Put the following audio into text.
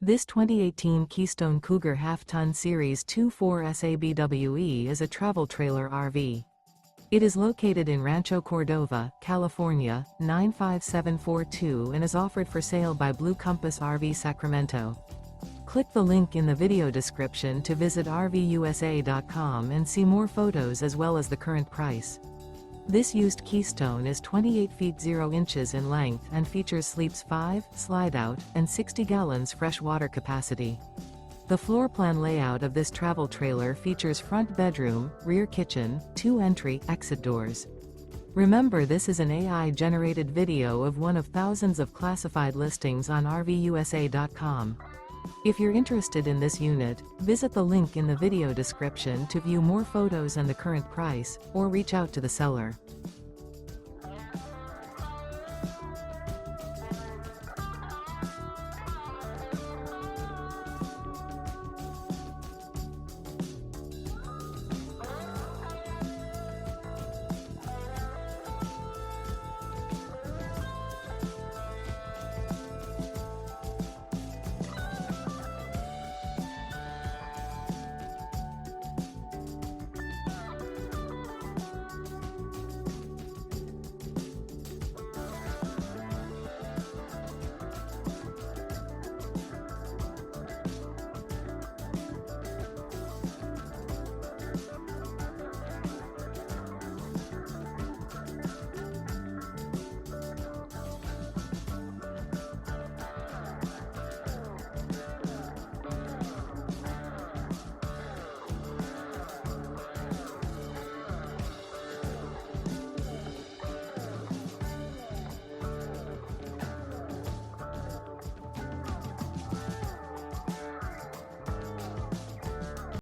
This 2018 Keystone Cougar Half-Ton Series 24 SABWE is a travel trailer RV. It is located in Rancho Cordova, California, 95742 and is offered for sale by Blue Compass RV Sacramento. Click the link in the video description to visit RVUSA.com and see more photos as well as the current price. This used Keystone is 28 feet 0 inches in length and features sleeps 5, slide-out, and 60 gallons fresh water capacity. The floor plan layout of this travel trailer features front bedroom, rear kitchen, 2 entry/exit doors. Remember, this is an AI-generated video of one of thousands of classified listings on RVUSA.com. If you're interested in this unit, visit the link in the video description to view more photos and the current price, or reach out to the seller.